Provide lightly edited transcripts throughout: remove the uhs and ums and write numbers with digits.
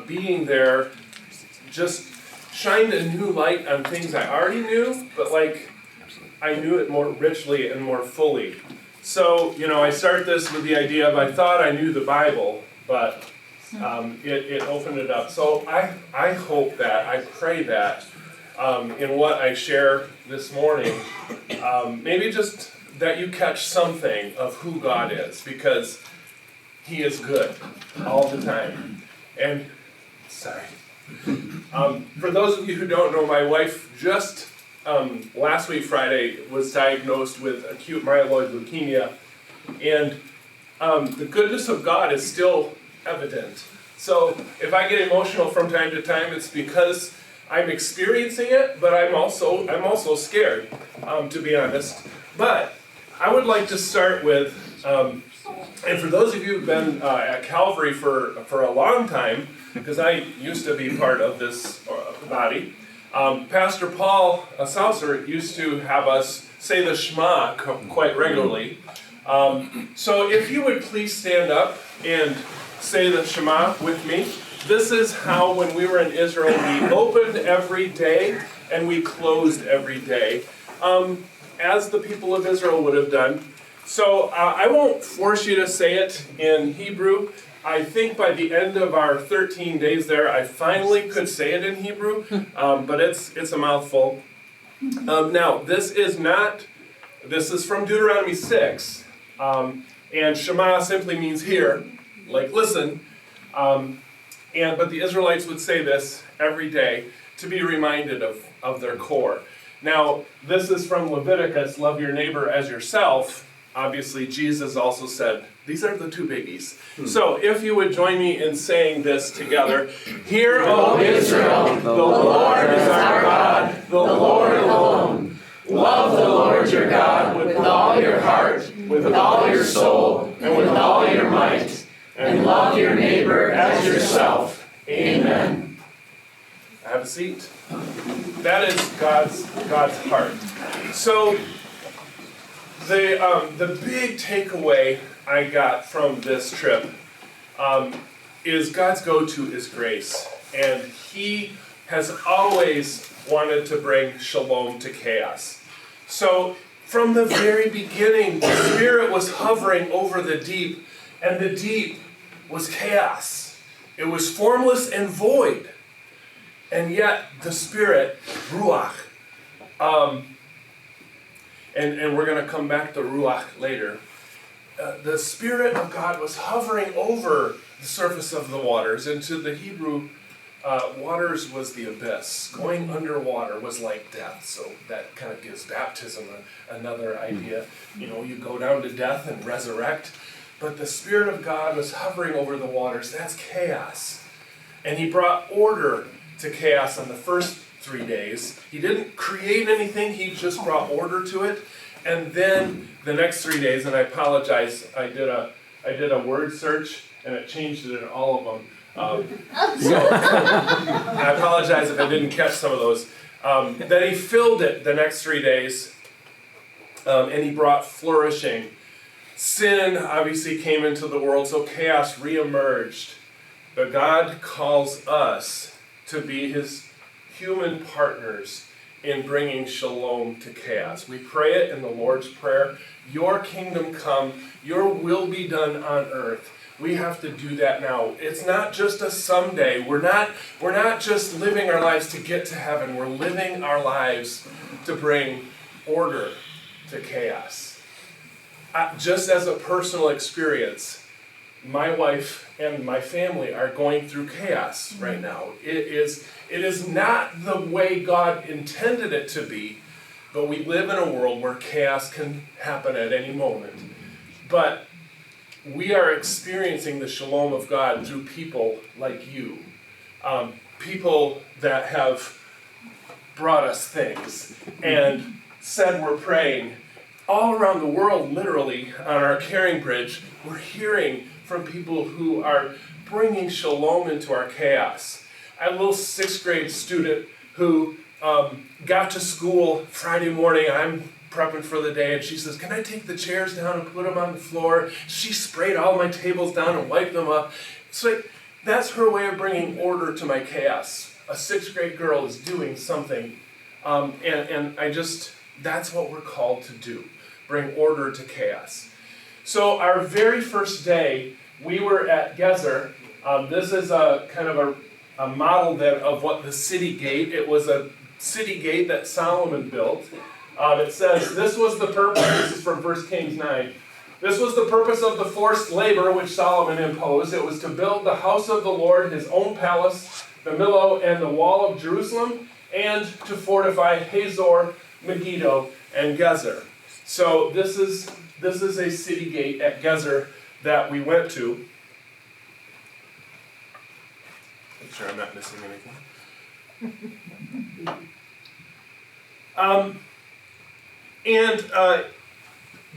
being there just shined a new light on things I already knew, but I knew it more richly and more fully. So, I start this with the idea of I thought I knew the Bible, but it opened it up. So I hope that, I pray that in what I share this morning, maybe just that you catch something of who God is, because He is good all the time. And, for those of you who don't know, my wife just last week Friday was diagnosed with acute myeloid leukemia, and the goodness of God is still evident. So if I get emotional from time to time, it's because I'm experiencing it, but I'm also scared, to be honest. But I would like to start with, and for those of you who've been at Calvary for a long time, because I used to be part of this body, Pastor Paul Saucer used to have us say the Shema quite regularly. So if you would please stand up and say the Shema with me. This is how, when we were in Israel, we opened every day and we closed every day, as the people of Israel would have done. So I won't force you to say it in Hebrew. I think by the end of our 13 days there, I finally could say it in Hebrew, but it's a mouthful. Now, this is from Deuteronomy 6, and Shema simply means hear, like listen, but the Israelites would say this every day to be reminded of their core. Now, this is from Leviticus, love your neighbor as yourself. Obviously, Jesus also said, these are the two biggies. So, if you would join me in saying this together. Hear, O Israel, the Lord is our God, the Lord alone. Love the Lord your God with all your heart, with all your soul, and with all your might. And love your neighbor as yourself. Amen. Have a seat. That is God's heart. So, the big takeaway I got from this trip is God's go-to is grace. And He has always wanted to bring shalom to chaos. So from the very beginning, the Spirit was hovering over the deep, and the deep was chaos. It was formless and void. And yet the Spirit, Ruach, and we're going to come back to Ruach later. The Spirit of God was hovering over the surface of the waters. And to the Hebrew, waters was the abyss. Going underwater was like death. So that kind of gives baptism another idea. You go down to death and resurrect. But the Spirit of God was hovering over the waters. That's chaos. And He brought order to chaos on the first 3 days. He didn't create anything, He just brought order to it. And then the next 3 days, and I apologize, I did a word search and it changed it in all of them. So I apologize if I didn't catch some of those. Then He filled it the next 3 days, and He brought flourishing. Sin obviously came into the world, so chaos reemerged. But God calls us to be His human partners in bringing shalom to chaos. We pray it in the Lord's Prayer. Your kingdom come, your will be done on earth. We have to do that now. It's not just a someday. We're not just living our lives to get to heaven. We're living our lives to bring order to chaos. Just as a personal experience, my wife and my family are going through chaos right now. It is not the way God intended it to be, but we live in a world where chaos can happen at any moment. But we are experiencing the shalom of God through people like you, people that have brought us things and said we're praying. All around the world, literally, on our caring bridge, we're hearing from people who are bringing shalom into our chaos. I had a little 6th grade student who got to school Friday morning. I'm prepping for the day, and she says, "Can I take the chairs down and put them on the floor?" She sprayed all my tables down and wiped them up. It's like, That's her way of bringing order to my chaos. A 6th grade girl is doing something, and that's what we're called to do, bring order to chaos. So our very first day, we were at Gezer. This is a kind of a model of what the city gate. It was a city gate that Solomon built. It says, this was the purpose, this is from 1 Kings 9. This was the purpose of the forced labor which Solomon imposed. It was to build the house of the Lord, his own palace, the Millo and the wall of Jerusalem, and to fortify Hazor, Megiddo, and Gezer. So this is a city gate at Gezer that we went to. Make sure I'm not missing anything.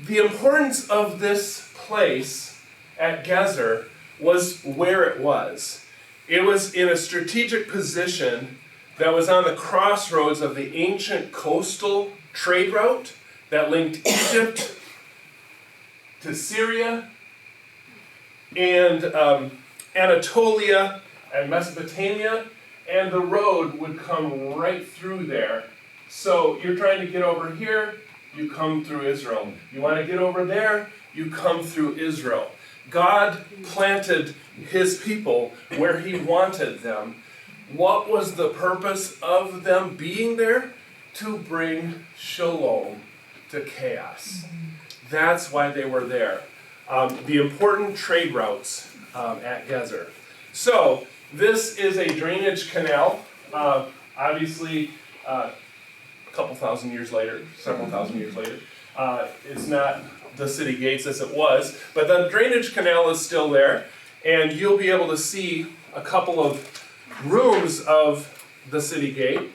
The importance of this place at Gezer was where it was. It was in a strategic position that was on the crossroads of the ancient coastal trade route that linked Egypt to Syria and Anatolia and Mesopotamia, and the road would come right through there. So you're trying to get over here, you come through Israel. You want to get over there, you come through Israel. God planted his people where he wanted them. What was the purpose of them being there? To bring shalom to chaos. That's why they were there. The important trade routes at Gezer. So, this is a drainage canal. Obviously, a couple thousand years later, several thousand years later. It's not the city gates as it was, but the drainage canal is still there, and you'll be able to see a couple of rooms of the city gate.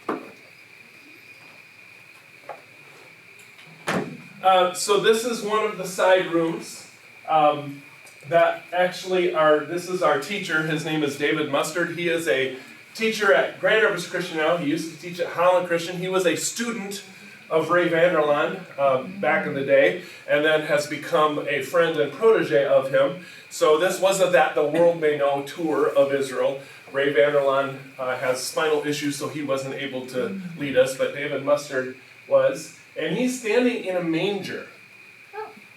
So this is one of the side rooms that actually this is our teacher. His name is David Mustard. He is a teacher at Grand Rapids Christian now. He used to teach at Holland Christian. He was a student of Ray Vanderlaan back in the day, and then has become a friend and protege of him. So this was a That the World May Know tour of Israel. Ray Vanderlaan has spinal issues, so he wasn't able to lead us, but David Mustard was. And he's standing in a manger.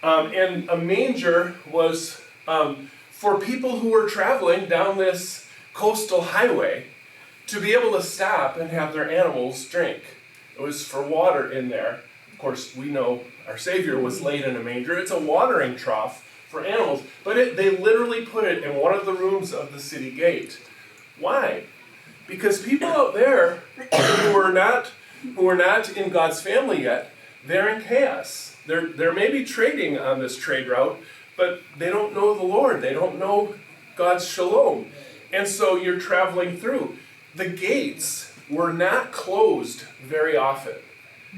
And a manger was for people who were traveling down this coastal highway to be able to stop and have their animals drink. It was for water in there. Of course, we know our Savior was laid in a manger. It's a watering trough for animals. But they literally put it in one of the rooms of the city gate. Why? Because people out there who are not in God's family yet, they're in chaos. They're maybe trading on this trade route, but they don't know the Lord. They don't know God's shalom. And so you're traveling through. The gates were not closed very often.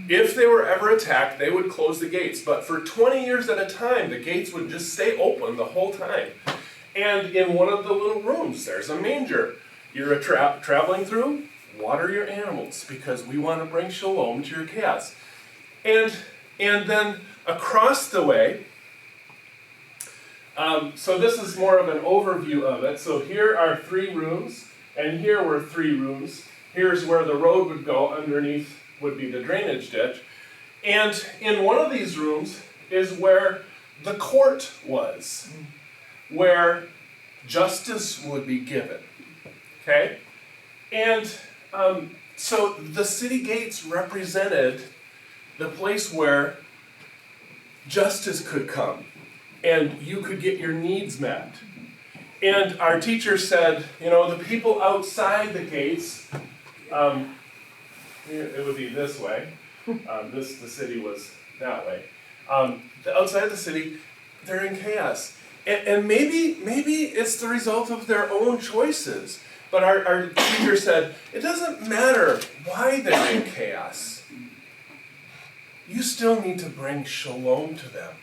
If they were ever attacked, they would close the gates. But for 20 years at a time, the gates would just stay open the whole time. And in one of the little rooms, there's a manger. You're traveling through, water your animals, because we want to bring shalom to your chaos. And then across the way, so this is more of an overview of it. So here are 3 rooms, and here were 3 rooms. Here's where the road would go. Underneath would be the drainage ditch. And in one of these rooms is where the court was, where justice would be given. Okay? And so the city gates represented the place where justice could come and you could get your needs met. And our teacher said, the people outside the gates, it would be this way. The city was that way. Outside the city, they're in chaos. And maybe it's the result of their own choices. But our teacher said, it doesn't matter why they're in chaos. You still need to bring shalom to them.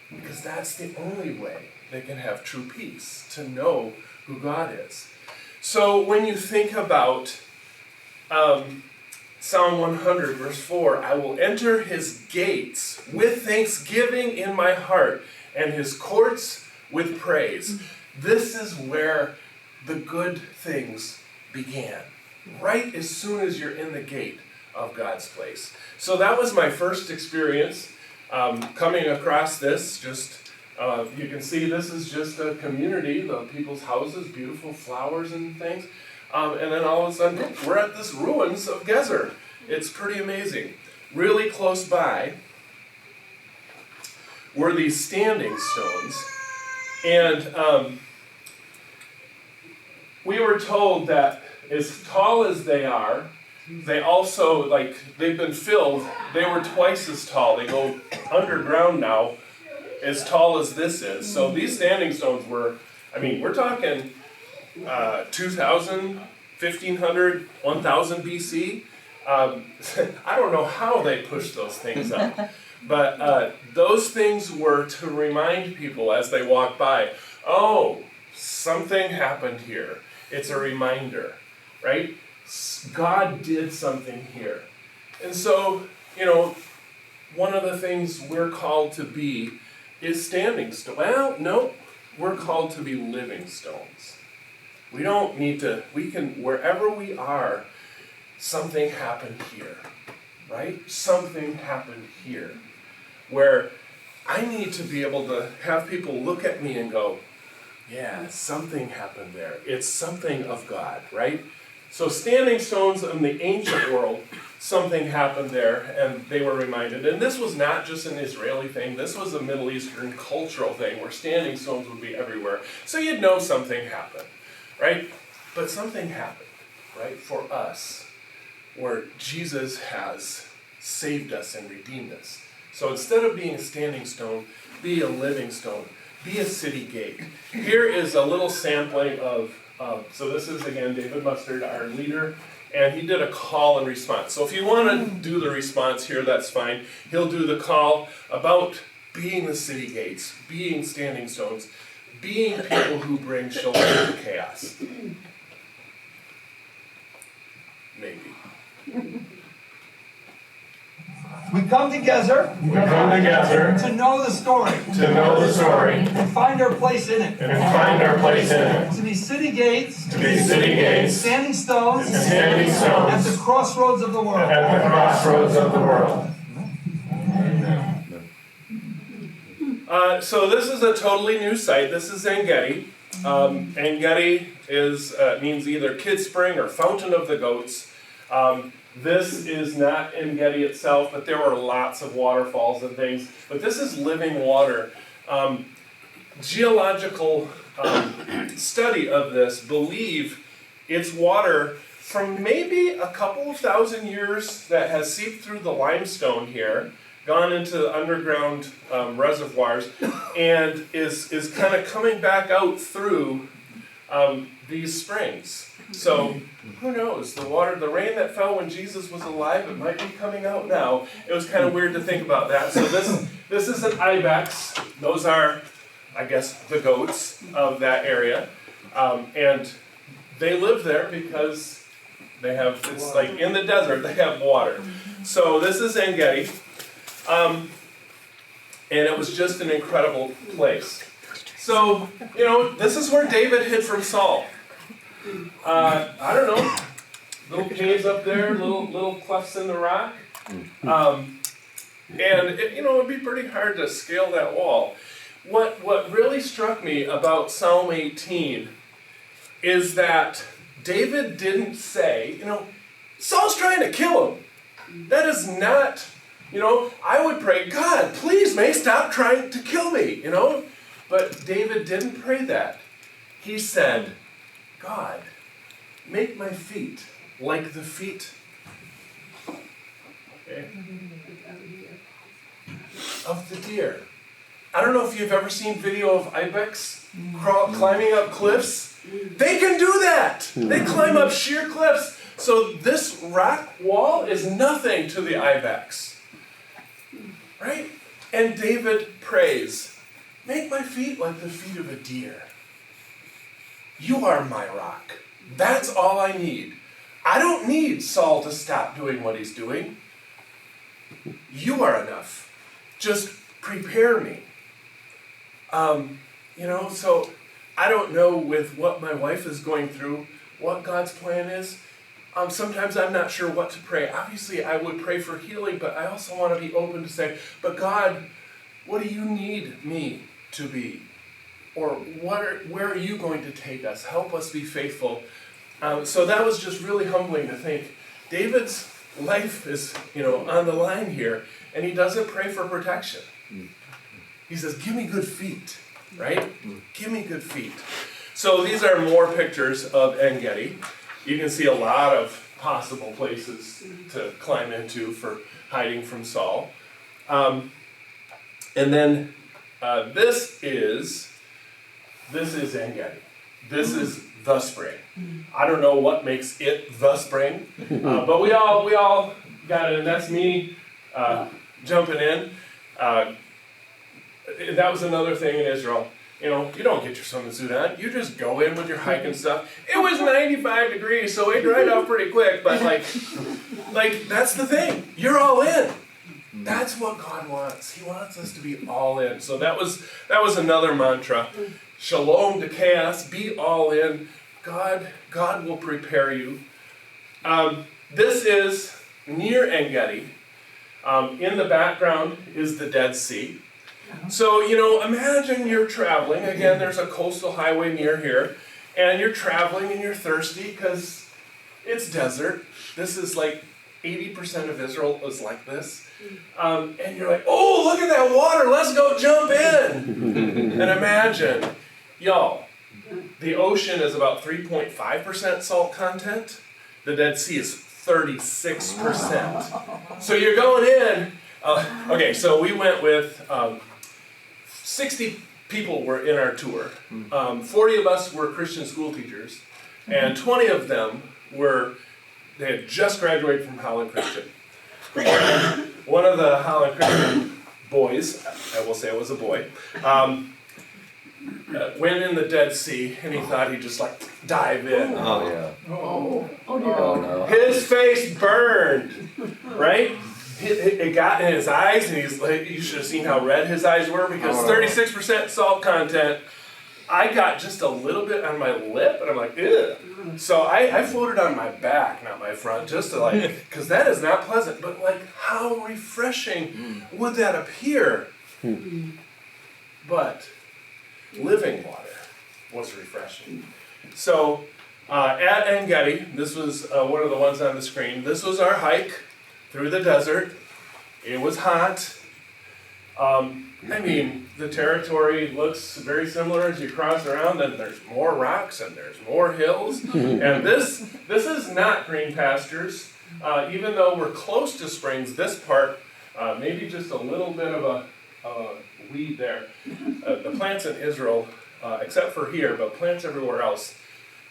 Because that's the only way they can have true peace, to know who God is. So when you think about Psalm 100, verse 4, I will enter his gates with thanksgiving in my heart, and his courts with praise. This is where the good things began. Right as soon as you're in the gate of God's place. So that was my first experience coming across this. You can see this is just a community, the people's houses, beautiful flowers and things. And then all of a sudden, we're at this ruins of Gezer. It's pretty amazing. Really close by were these standing stones. And we were told that as tall as they are, they also, they've been filled, they were twice as tall. They go underground now, as tall as this is. So these standing stones were, we're talking 2,000, 1,500, 1,000 BC. I don't know how they pushed those things up. But those things were to remind people as they walk by, oh, something happened here. It's a reminder, right? God did something here. And so, one of the things we're called to be is standing stones. Well, no, we're called to be living stones. We don't need to, wherever we are, something happened here, right? Something happened here. Where I need to be able to have people look at me and go, yeah, something happened there. It's something of God, right? So standing stones in the ancient world, something happened there, and they were reminded. And this was not just an Israeli thing. This was a Middle Eastern cultural thing where standing stones would be everywhere. So you'd know something happened, right? But something happened, right, for us, where Jesus has saved us and redeemed us. So instead of being a standing stone, be a living stone. Be a city gate. Here is a little sampling of, so this is, again, David Mustard, our leader, and he did a call and response. So if you want to do the response here, that's fine. He'll do the call about being the city gates, being standing stones, being people who bring shalom to chaos. Maybe. We come to Gezer to know the story. And find our place in it. To be city gates. Standing stones. At the crossroads of the world. So this is a totally new site. This is En-Gedi. En-Gedi means either kid spring or fountain of the goats. This is not En-Gedi itself, but there were lots of waterfalls and things. But this is living water. Geological study of this believe it's water from maybe a couple of thousand years that has seeped through the limestone here, gone into underground reservoirs, and is kind of coming back out through these springs. So, who knows? The rain that fell when Jesus was alive, it might be coming out now. It was kind of weird to think about that. So this is an ibex. Those are, I guess, the goats of that area. And they live there because it's like in the desert, they have water. So this is En-Gedi. And it was just an incredible place. So, this is where David hid from Saul. I don't know, little caves up there, little clefts in the rock. And it would be pretty hard to scale that wall. What really struck me about Psalm 18 is that David didn't say, Saul's trying to kill him. That is not, I would pray, God, please stop trying to kill me, But David didn't pray that. He said, God, make my feet like the feet of the deer. I don't know if you've ever seen video of ibex climbing up cliffs. They can do that. They climb up sheer cliffs. So this rock wall is nothing to the ibex. Right? And David prays, make my feet like the feet of a deer. You are my rock. That's all I need. I don't need Saul to stop doing what he's doing. You are enough. Just prepare me. So I don't know with what my wife is going through, what God's plan is. Sometimes I'm not sure what to pray. Obviously, I would pray for healing, but I also want to be open to say, but God, what do you need me to be? Or where are you going to take us? Help us be faithful. So that was just really humbling to think. David's life is, on the line here, and he doesn't pray for protection. He says, give me good feet, right? Give me good feet. So these are more pictures of En Gedi. You can see a lot of possible places to climb into for hiding from Saul. And then this is En Gedi. This is the spring. I don't know what makes it the spring, but we all got it, and that's me jumping in. That was another thing in Israel. You don't get your swimming suit on. You just go in with your hike and stuff. It was 95 degrees, so it dried off pretty quick. But like that's the thing. You're all in. That's what God wants. He wants us to be all in. So that was another mantra. Shalom to chaos. Be all in. God will prepare you. This is near En Gedi. In the background is the Dead Sea. So, imagine you're traveling. Again, there's a coastal highway near here. And you're traveling and you're thirsty because it's desert. This is like 80% of Israel is like this. And you're like, oh, look at that water. Let's go jump in. And imagine, y'all, the ocean is about 3.5% salt content. The Dead Sea is 36%. So you're going in. Okay, so we went with 60 people were in our tour. 40 of us were Christian school teachers, and 20 of them they had just graduated from Holland Christian. One of the Holland Christian boys, I will say it was a boy, went in the Dead Sea, and he thought he'd just dive in. Oh, yeah. Oh Oh, dear. no. His face burned, right? It got in his eyes, and you should have seen how red his eyes were, because 36% salt content. I got just a little bit on my lip, and I'm like, ew. So I floated on my back, not my front, just to because that is not pleasant, but how refreshing would that appear? But living water was refreshing. So at En Gedi, this was one of the ones on the screen, this was our hike through the desert. It was hot. The territory looks very similar as you cross around, and there's more rocks and there's more hills. And this is not green pastures. Even though we're close to springs, this part, maybe just a little bit of a weed there. The plants in Israel, except for here, but plants everywhere else,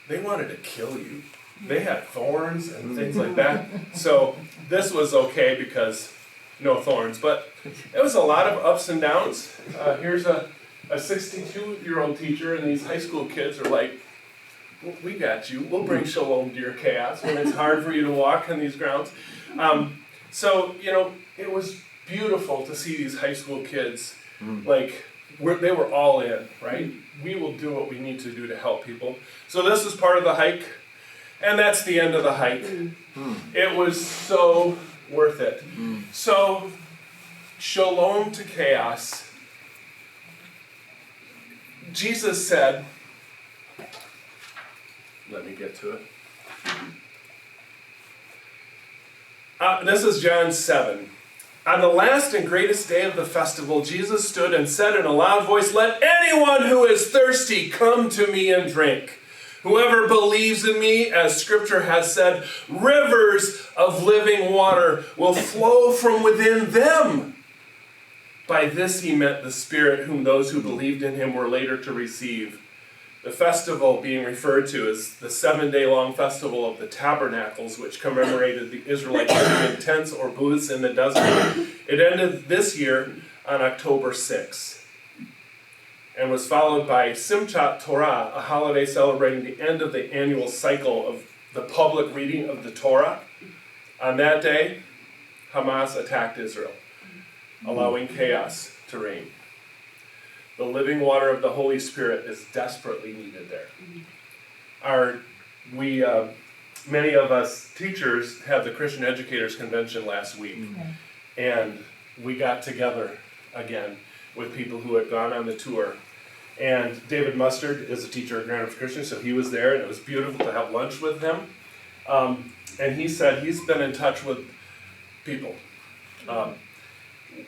they wanted to kill you. They had thorns and things like that. So this was okay because no thorns. But it was a lot of ups and downs. Here's a 62-year-old teacher, and these high school kids are like, we got you. We'll bring shalom to your chaos when it's hard for you to walk on these grounds. So it was beautiful to see these high school kids, they were all in, right? We will do what we need to do to help people. So this is part of the hike. And that's the end of the hike. It was so worth it. So, shalom to chaos. Jesus said, let me get to it. This is John 7. On the last and greatest day of the festival, Jesus stood and said in a loud voice, let anyone who is thirsty come to me and drink. Whoever believes in me, as Scripture has said, rivers of living water will flow from within them. By this he meant the Spirit whom those who believed in him were later to receive. The festival being referred to is the 7-day-long festival of the Tabernacles, which commemorated the Israelites living in tents or booths in the desert. It ended this year on October 6th. And was followed by Simchat Torah, a holiday celebrating the end of the annual cycle of the public reading of the Torah. On that day, Hamas attacked Israel, allowing chaos to reign. The living water of the Holy Spirit is desperately needed there. Many of us teachers had the Christian Educators Convention last week, and we got together again with people who had gone on the tour. And David Mustard is a teacher at Grand Rapids Christian, so he was there, and it was beautiful to have lunch with him. And he said he's been in touch with people.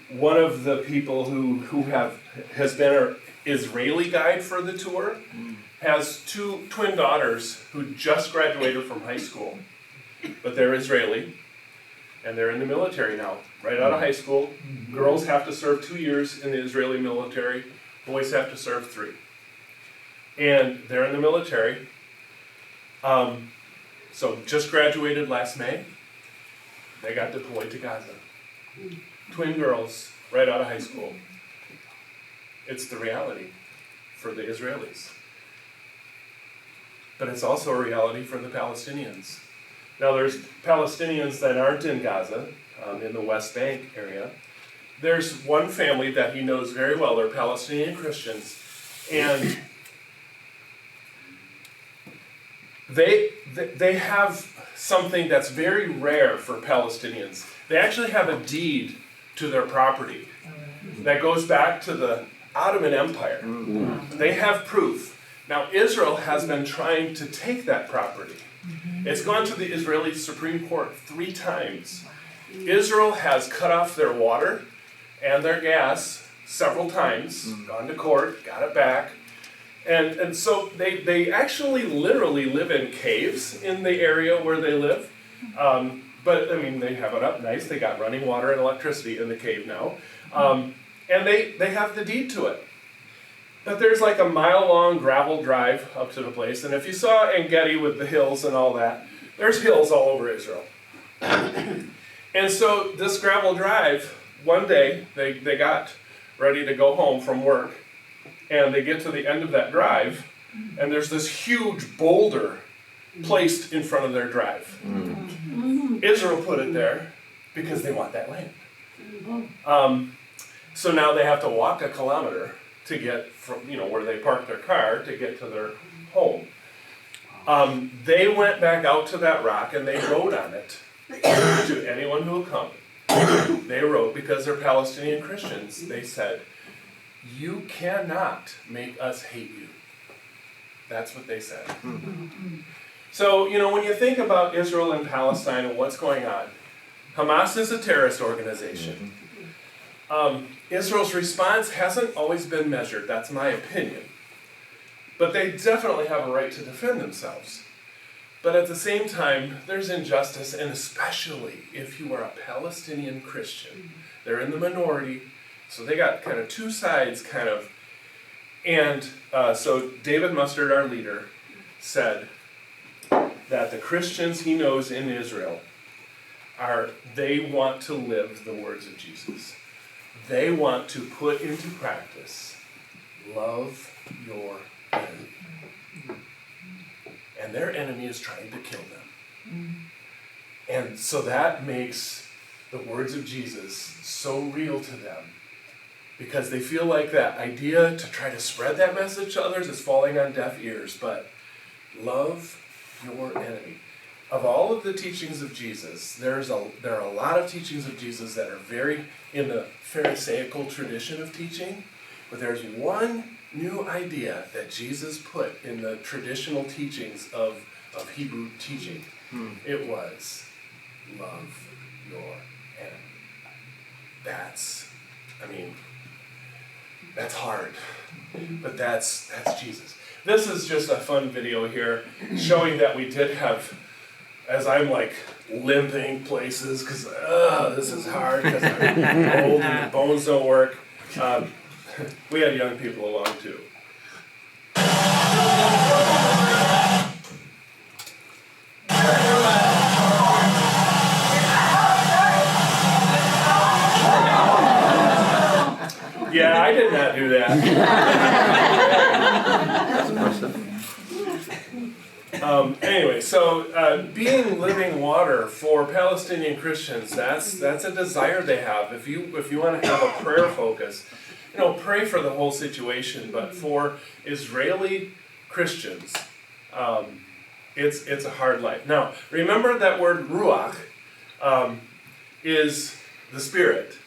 One of the people who has been an Israeli guide for the tour has two twin daughters who just graduated from high school, but they're Israeli, and they're in the military now, right out of high school. Girls have to serve 2 years in the Israeli military, boys have to serve 3. And they're in the military. So just graduated last May. They got deployed to Gaza. Twin girls, right out of high school. It's the reality for the Israelis. But it's also a reality for the Palestinians. Now there's Palestinians that aren't in Gaza, in the West Bank area. There's one family that he knows very well. They're Palestinian Christians. And they have something that's very rare for Palestinians. They actually have a deed to their property that goes back to the Ottoman Empire. They have proof. Now Israel has been trying to take that property. It's gone to the Israeli Supreme Court 3 times. Israel has cut off their water and their gas several times, gone to court, got it back. And so they actually literally live in caves in the area where they live. But I mean, they have it up nice. They got running water and electricity in the cave now. And they have the deed to it. But there's like a mile-long gravel drive up to the place. And if you saw En-Gedi with the hills and all that, there's hills all over Israel. And so this gravel drive, one day, they got ready to go home from work. And they get to the end of that drive, and there's this huge boulder placed in front of their drive. Israel put it there because they want that land. So now they have to walk a kilometer to get from where they park their car to get to their home. They went back out to that rock and they wrote on it to anyone who will come. They wrote, because they're Palestinian Christians, they said, "You cannot make us hate you." That's what they said. So, when you think about Israel and Palestine and what's going on, Hamas is a terrorist organization. Israel's response hasn't always been measured, that's my opinion. But they definitely have a right to defend themselves. But at the same time, there's injustice, and especially if you are a Palestinian Christian. They're in the minority, so they got kind of 2 sides, kind of. And so David Mustard, our leader, said that the Christians he knows in Israel they want to live the words of Jesus. They want to put into practice, love your enemy. And their enemy is trying to kill them. And so that makes the words of Jesus so real to them, because they feel like that idea to try to spread that message to others is falling on deaf ears. But love your enemy. Of all of the teachings of Jesus, there are a lot of teachings of Jesus that are very in the Pharisaical tradition of teaching, but there's one new idea that Jesus put in the traditional teachings of Hebrew teaching. It was, love your enemy. That's hard, but that's Jesus. This is just a fun video here showing that we did have, as I'm like limping places because this is hard because I'm old and the bones don't work. We had young people along too. Yeah, I did not do that. Anyway, so being living water for Palestinian Christians, that's a desire they have. If you want to have a prayer focus, pray for the whole situation, but for Israeli Christians, it's a hard life. Now, remember that word ruach is the Spirit.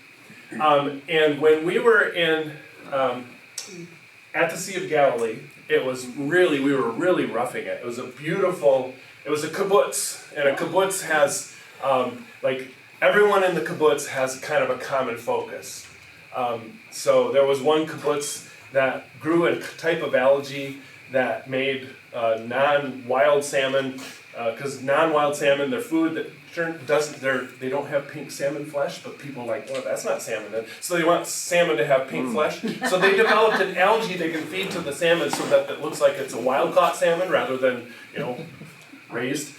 And when we were at the Sea of Galilee, we were really roughing it. It was a kibbutz, and a kibbutz has, everyone in the kibbutz has kind of a common focus. So there was one kibbutz that grew a type of algae that made non-wild salmon, because non-wild salmon, their food that they don't have pink salmon flesh, but people are like, well, that's not salmon then. So they want salmon to have pink flesh. So they developed an algae they can feed to the salmon so that it looks like it's a wild-caught salmon rather than, raised.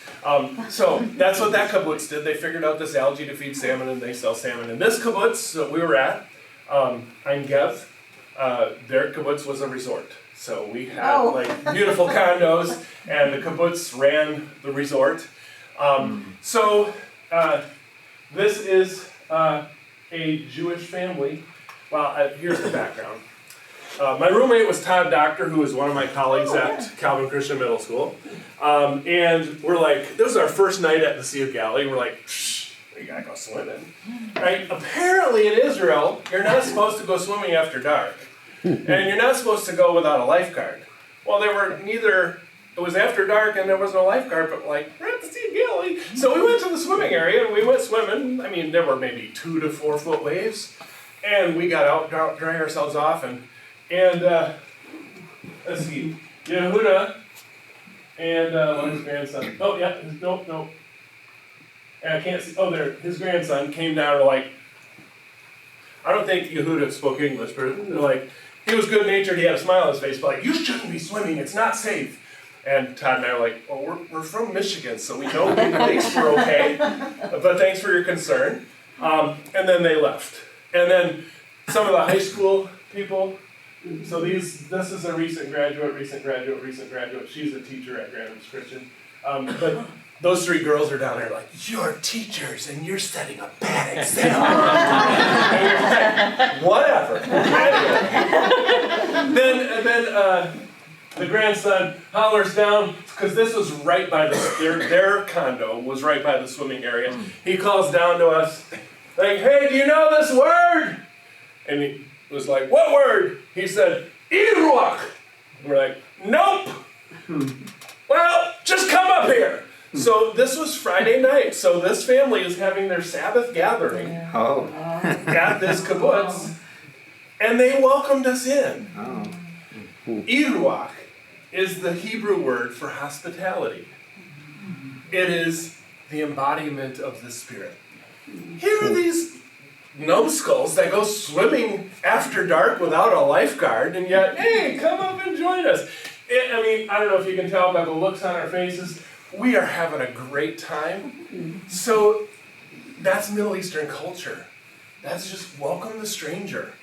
So that's what that kibbutz did. They figured out this algae to feed salmon, and they sell salmon. And this kibbutz that we were at, Ein Gev, their kibbutz was a resort. So we had beautiful condos, and the kibbutz ran the resort. This is a Jewish family. Well, here's the background. My roommate was Todd Doctor, who was one of my colleagues at Calvary Christian Middle School. And we're like, this was our first night at the Sea of Galilee. We're like, shh, we gotta go swimming. Right? Apparently in Israel, you're not supposed to go swimming after dark. And you're not supposed to go without a lifeguard. Well, it was after dark and there was no lifeguard, but we're at the Sea of Galilee. So we went to the swimming area and we went swimming. I mean, there were maybe 2 to 4 foot waves. And we got out, drying ourselves off, and let's see, Yehuda and his grandson. Oh, yeah, no. And I can't see, there, his grandson came down and I don't think Yehuda spoke English, but he was good-natured, he had a smile on his face, but you shouldn't be swimming, it's not safe. And Todd and I were like, well, we're from Michigan, so we know big lakes were okay, but thanks for your concern. And then they left. And then some of the high school people, so this is a recent graduate. She's a teacher at Graham's Christian. But those 3 girls are down there like, you're teachers and you're setting a bad example. And we're like, whatever. Then the grandson hollers down, because this was right by their condo was right by the swimming area. He calls down to us, like, hey, do you know this word? And he was like, what word? He said, Iruach. And we're like, nope. Well, just come up here. So this was Friday night. So this family is having their Sabbath gathering at this kibbutz. And they welcomed us in. Iruach is the Hebrew word for hospitality. It is the embodiment of the Spirit. Here are these numbskulls that go swimming after dark without a lifeguard, and yet, hey, come up and join us. I don't know if you can tell by the looks on our faces, we are having a great time. So that's Middle Eastern culture. That's just welcome the stranger.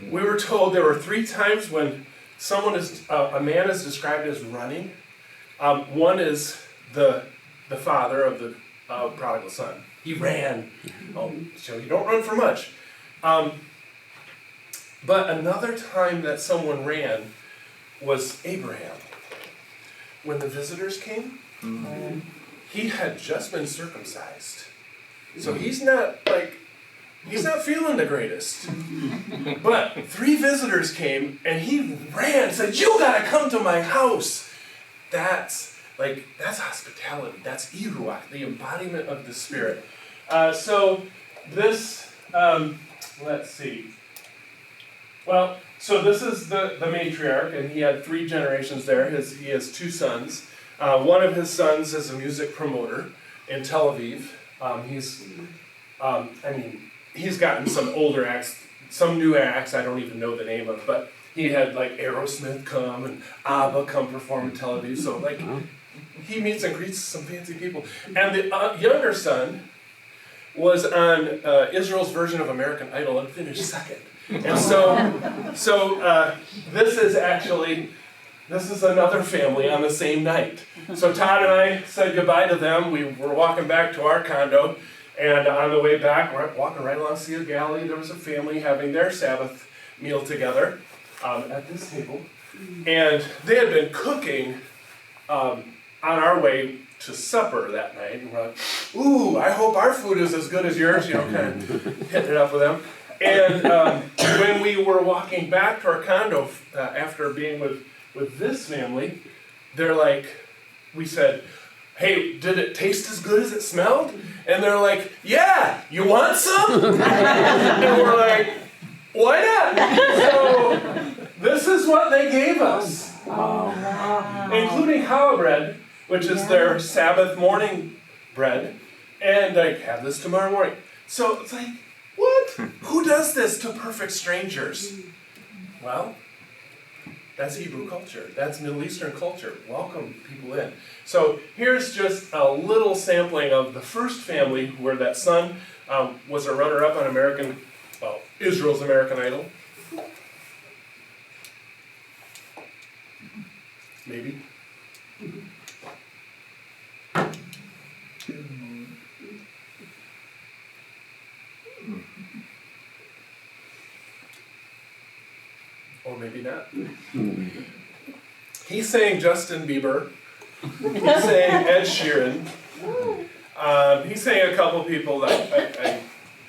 We were told there were 3 times when a man is described as running. One is the father of the prodigal son. He ran. So you don't run for much. But another time that someone ran was Abraham. When the visitors came, he had just been circumcised. So he's not feeling the greatest. But 3 visitors came and he ran, said, you gotta come to my house. That's hospitality. That's Iruach, the embodiment of the Spirit. So this, let's see. Well, so this is the matriarch, and he had 3 generations there. He has 2 sons. One of his sons is a music promoter in Tel Aviv. He's gotten some older acts, some new acts I don't even know the name of, but he had Aerosmith come and ABBA come perform in Tel Aviv. So he meets and greets some fancy people. And the younger son was on Israel's version of American Idol and finished second. And so this is another family on the same night. So Todd and I said goodbye to them. We were walking back to our condo, and on the way back, we're walking right along Sea of Galilee. There was a family having their Sabbath meal together at this table. And they had been cooking on our way to supper that night. And we're like, ooh, I hope our food is as good as yours, kind of hitting it up with them. And when we were walking back to our condo after being with this family, they're like, we said, hey, did it taste as good as it smelled? And they're like, yeah, you want some? And we're like, why not? So this is what they gave us. Including challah bread, which is their Sabbath morning bread. And like, have this tomorrow morning. So it's like, what? Who does this to perfect strangers? Well, that's Hebrew culture. That's Middle Eastern culture. Welcome people in. So here's just a little sampling of the first family where that son was a runner-up on Israel's American Idol. Maybe. Or maybe not. He sang Justin Bieber. He sang Ed Sheeran. He sang a couple people that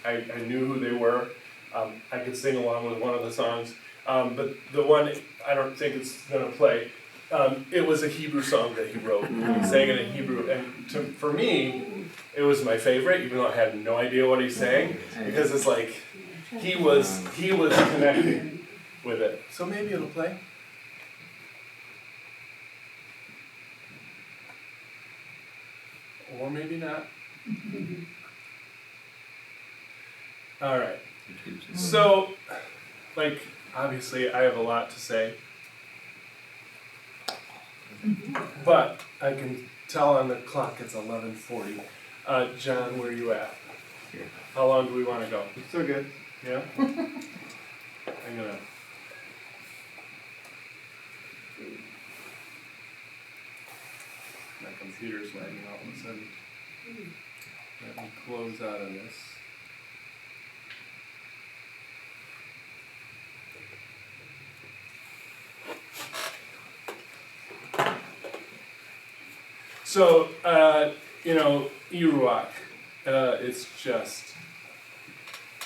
I knew who they were. I could sing along with one of the songs. But the one, I don't think it's going to play. It was a Hebrew song that he wrote. He sang it in Hebrew. And for me, it was my favorite, even though I had no idea what he sang. Because it's like, he was connecting with it. So maybe it'll play. Or maybe not. All right. So, obviously I have a lot to say. But I can tell on the clock it's 11:40. John, where are you at? How long do we want to go? Still good. Yeah? I'm gonna... My computer's lagging all of a sudden. Let me close out of this. So, Iruak,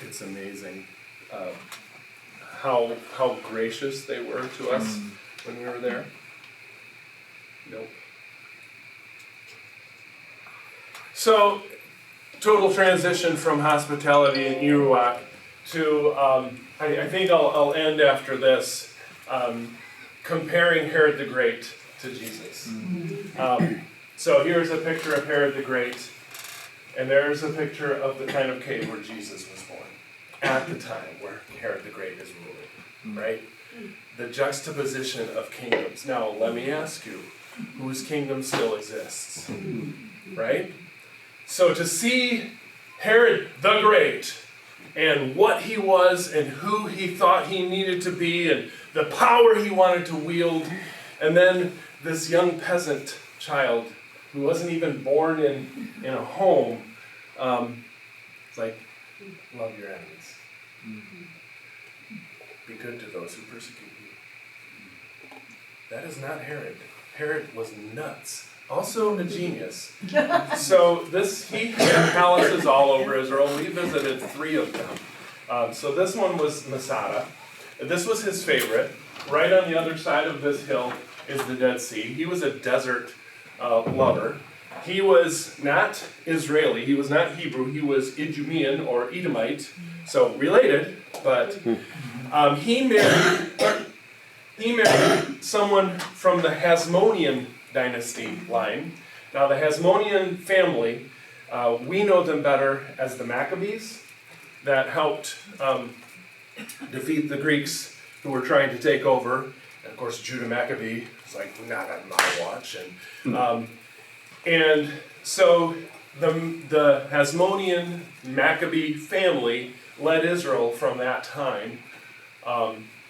it's amazing how gracious they were to us when we were there. Nope. So, total transition from hospitality in Iruak to, I think I'll end after this, comparing Herod the Great to Jesus. So here's a picture of Herod the Great, and there's a picture of the kind of cave where Jesus was born, at the time where Herod the Great is ruling, right? The juxtaposition of kingdoms. Now, let me ask you, whose kingdom still exists, right? So to see Herod the Great, and what he was, and who he thought he needed to be, and the power he wanted to wield, and then this young peasant child who wasn't even born in a home, it's like, love your enemies. Be good to those who persecute you. That is not Herod. Herod was nuts. Also a genius. So he had palaces all over Israel. We visited 3 of them. So this one was Masada. This was his favorite. Right on the other side of this hill is the Dead Sea. He was a desert lover. He was not Israeli. He was not Hebrew. He was Idumean or Edomite. So related, but he married someone from the Hasmonean dynasty line. Now the Hasmonean family, we know them better as the Maccabees that helped defeat the Greeks who were trying to take over. And of course, Judah Maccabee was like, not on my watch. And so the Hasmonean Maccabee family led Israel from that time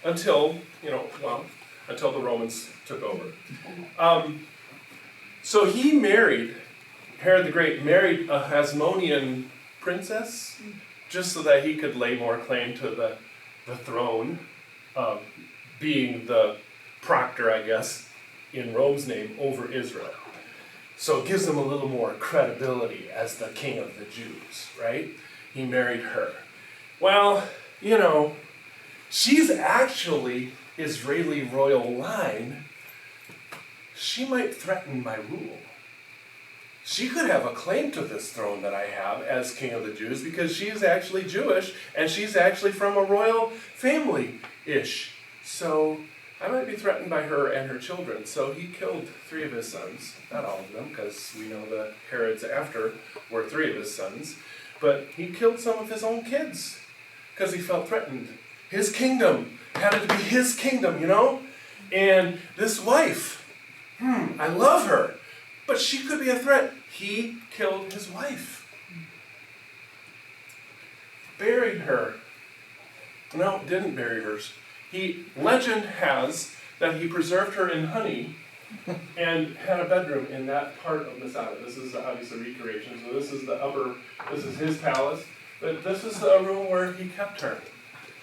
until the Romans took over. So Herod the Great married a Hasmonean princess just so that he could lay more claim to the throne. being the proctor, I guess, in Rome's name over Israel. So it gives him a little more credibility as the king of the Jews, right? He married her. Well, you know, she's actually Israeli royal line. She might threaten my rule. She could have a claim to this throne that I have as king of the Jews because she's actually Jewish and she's actually from a royal family-ish. So I might be threatened by her and her children. So he killed 3 of his sons. Not all of them, because we know the Herods after were 3 of his sons. But he killed some of his own kids because he felt threatened. His kingdom had to be his kingdom, you know? And this wife, I love her, but she could be a threat. He killed his wife. Buried her. No, didn't bury her. Legend has that he preserved her in honey and had a bedroom in that part of Masada. This is obviously recreation, so this is his palace, but this is a room where he kept her.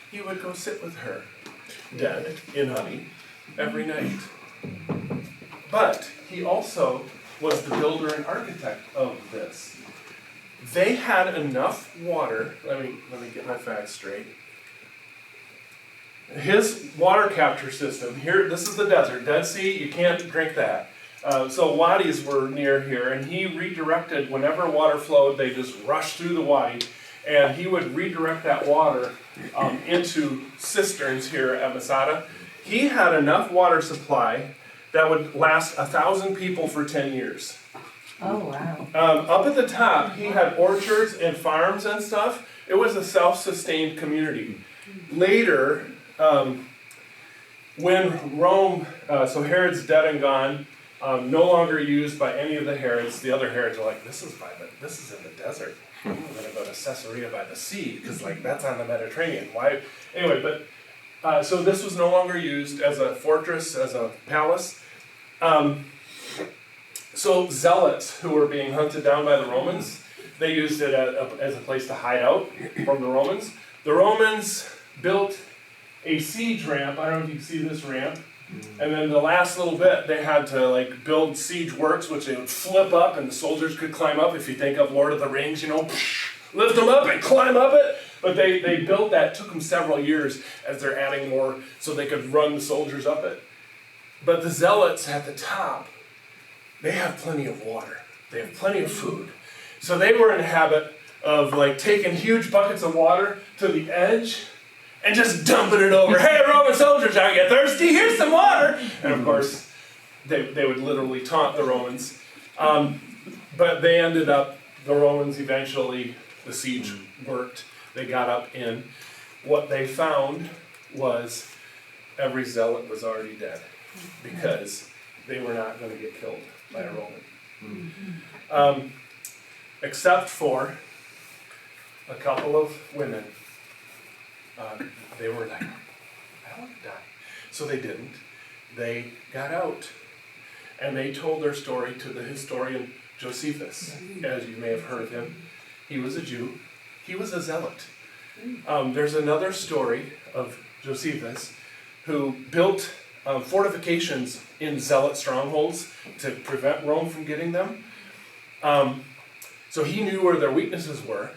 He would go sit with her, dead in honey, every night. But he also was the builder and architect of this. They had enough water. Let me get my facts straight. His water capture system, here, this is the desert, Dead Sea, you can't drink that. So wadis were near here, and he redirected, whenever water flowed, they just rushed through the wadi, and he would redirect that water into cisterns here at Masada. He had enough water supply that would last 1,000 people for 10 years. Oh, wow. Up at the top, he had orchards and farms and stuff. It was a self-sustained community. Later, when Rome, so Herod's dead and gone, no longer used by any of the Herods. The other Herods are like, this is in the desert. I'm going to go to Caesarea by the sea, because that's on the Mediterranean. Why? Anyway, but so this was no longer used as a fortress, as a palace. So zealots who were being hunted down by the Romans, they used it as a place to hide out from the Romans. The Romans built a siege ramp. I don't know if you can see this ramp. And then the last little bit, they had to build siege works, which they would flip up and the soldiers could climb up. If you think of Lord of the Rings, lift them up and climb up it. But they built that, took them several years as they're adding more so they could run the soldiers up it. But the zealots at the top, they have plenty of water. They have plenty of food. So they were in the habit of taking huge buckets of water to the edge and just dumping it over. Hey, Roman soldiers, are you thirsty? Here's some water. And of course, they would literally taunt the Romans. But they ended up, the Romans eventually, the siege worked. They got up in. What they found was every zealot was already dead because they were not going to get killed by a Roman. Except for a couple of women. They were like, I don't want to die. So they didn't. They got out. And they told their story to the historian Josephus, as you may have heard of him. He was a Jew. He was a zealot. There's another story of Josephus who built fortifications in zealot strongholds to prevent Rome from getting them. So he knew where their weaknesses were.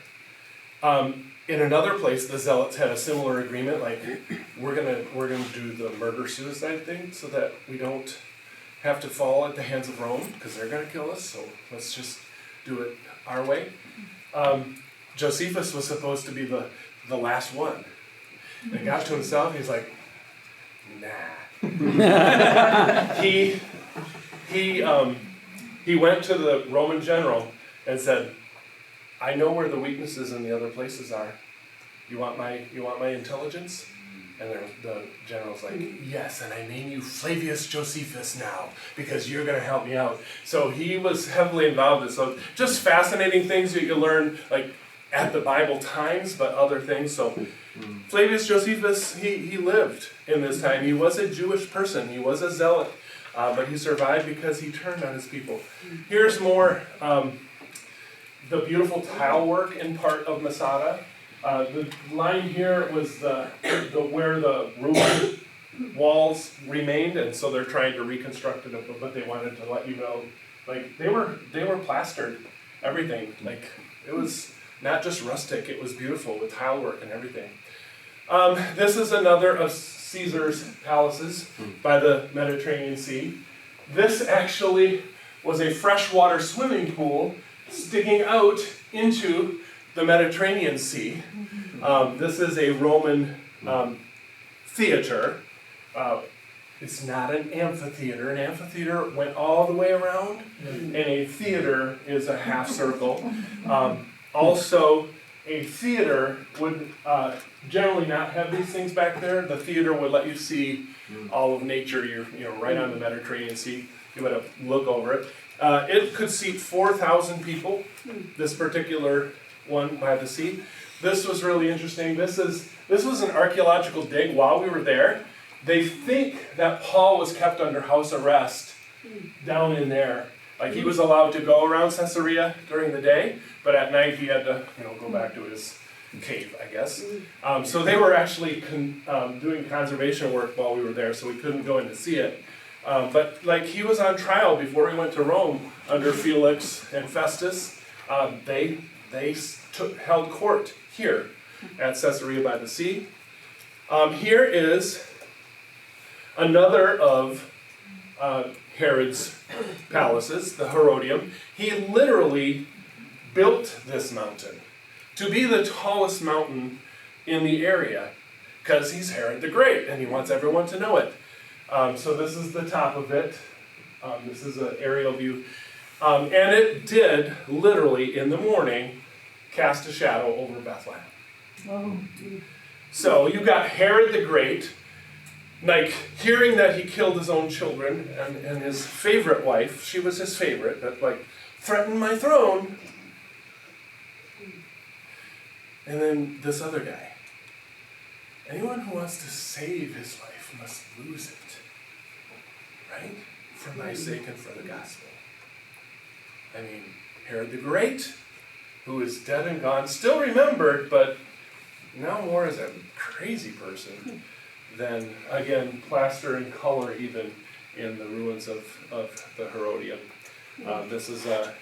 In another place, the zealots had a similar agreement, we're gonna do the murder-suicide thing so that we don't have to fall at the hands of Rome, because they're gonna kill us, so let's just do it our way. Josephus was supposed to be the last one. And he got to himself, he's like, nah. He went to the Roman general and said, I know where the weaknesses in the other places are. You want my intelligence? And the general's like, yes, and I name you Flavius Josephus now, because you're going to help me out. So he was heavily involved in this. So just fascinating things that you learn, at the Bible times, but other things. So Flavius Josephus, he lived in this time. He was a Jewish person. He was a zealot, but he survived because he turned on his people. Here's more the beautiful tile work in part of Masada. The line here was where the Roman walls remained, and so they're trying to reconstruct it, but they wanted to let you know, like they were plastered, everything. Like it was not just rustic; it was beautiful with tile work and everything. This is another of Caesar's palaces by the Mediterranean Sea. This actually was a freshwater swimming pool sticking out into the Mediterranean Sea. This is a Roman theater. It's not an amphitheater. An amphitheater went all the way around, and a theater is a half circle. Also, a theater would generally not have these things back there. The theater would let you see all of nature. You're right on the Mediterranean Sea. You would have look over it. It could seat 4,000 people. This particular one by the sea. This was really interesting. This was an archaeological dig while we were there. They think that Paul was kept under house arrest down in there. Like he was allowed to go around Caesarea during the day, but at night he had to, go back to his cave, I guess. So they were actually doing conservation work while we were there, so we couldn't go in to see it. But like he was on trial before he went to Rome under Felix and Festus. They held court here at Caesarea by the Sea. Here is another of Herod's palaces, the Herodium. He literally built this mountain to be the tallest mountain in the area because he's Herod the Great and he wants everyone to know it. So this is the top of it. This is an aerial view. And it did literally in the morning cast a shadow over Bethlehem. Oh. So you got Herod the Great, like hearing that he killed his own children and his favorite wife, she was his favorite, that like threatened my throne. And then this other guy. Anyone who wants to save his life must lose it. Right? For my sake and for the gospel. I mean, Herod the Great, who is dead and gone, still remembered, but now more as a crazy person than, again, plaster and color even in the ruins of the Herodium. This is a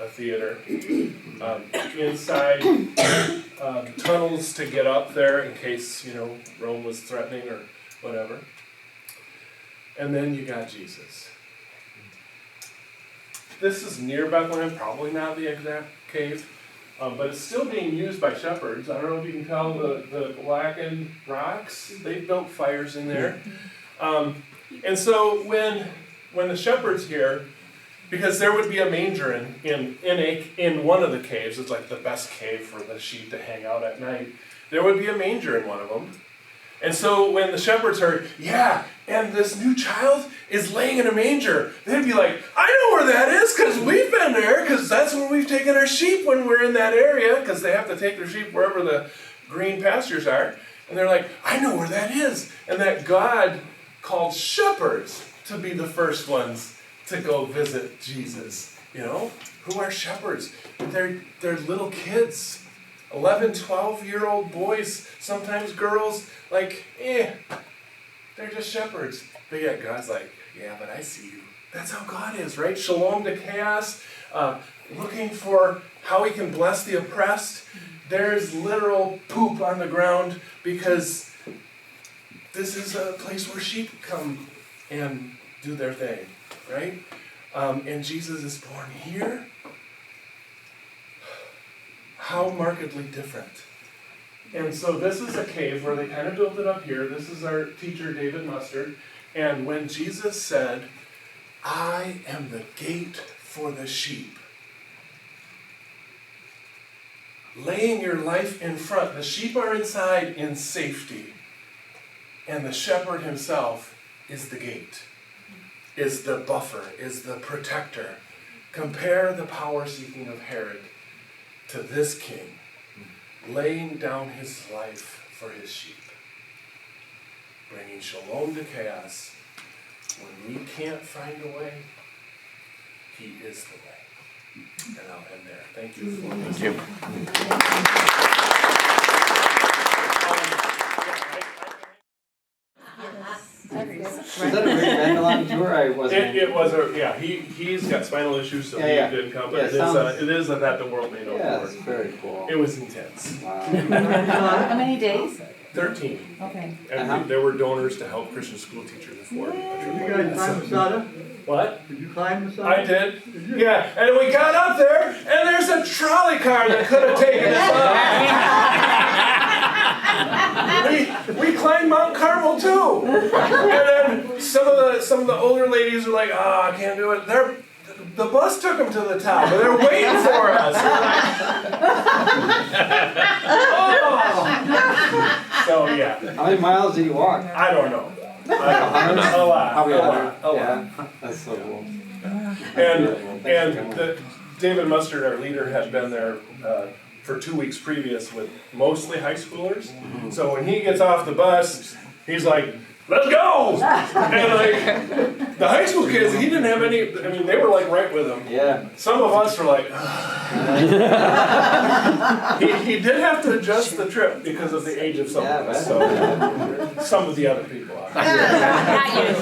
theater. Inside, tunnels to get up there in case, Rome was threatening or whatever. And then you got Jesus. This is near Bethlehem, probably not the exact cave, but it's still being used by shepherds. I don't know if you can tell the blackened rocks. They built fires in there. And so when the shepherds here, because there would be a manger in one of the caves, it's like the best cave for the sheep to hang out at night. There would be a manger in one of them. And so when the shepherds heard, yeah, and this new child is laying in a manger, they'd be like, I know where that is because we've been there, because that's where we've taken our sheep when we're in that area, because they have to take their sheep wherever the green pastures are. And they're like, I know where that is. And that God called shepherds to be the first ones to go visit Jesus. Who are shepherds? They're little kids. 11, 12-year-old boys, sometimes girls, they're just shepherds. But yet God's like, yeah, but I see you. That's how God is, right? Shalom to chaos, looking for how he can bless the oppressed. There's literal poop on the ground because this is a place where sheep come and do their thing, right? And Jesus is born here. How markedly different. And so this is a cave where they kind of built it up here. This is our teacher, David Mustard. And when Jesus said, I am the gate for the sheep, laying your life in front, the sheep are inside in safety. And the shepherd himself is the gate, is the buffer, is the protector. Compare the power-seeking of Herod to this king, laying down his life for his sheep, bringing shalom to chaos. When we can't find a way, he is the way. And I'll end there. Thank you for listening. Thank you. Was that a big Mandalorian tour? I wasn't. It was he's got spinal issues, so Yeah. he didn't come, but Yeah, it is a That the World May Know Yeah, tour. it's very cool. It was intense. Wow. How many days? 13. Okay. And there were donors to help Christian school teachers before. Did you guys climb Masada? What? Did you climb Masada? I did. Yeah, and we got up there, and there's a trolley car that could have taken us up. We climbed Mount Carmel too. And then some of the older ladies were like, I can't do it. The bus took them to the top, and they're waiting for us. So yeah. How many miles did you walk? I don't know. A lot. Probably A 100. lot. Yeah, that's so cool. And David Mustard, our leader, had been there for 2 weeks previous with mostly high schoolers. So when he gets off the bus, he's like, "Let's go!" And like the high school kids, he didn't have any. I mean, they were like right with him. Yeah. Some of us were like, he did have to adjust the trip because of the age of some of us. So some of the other people. Not you.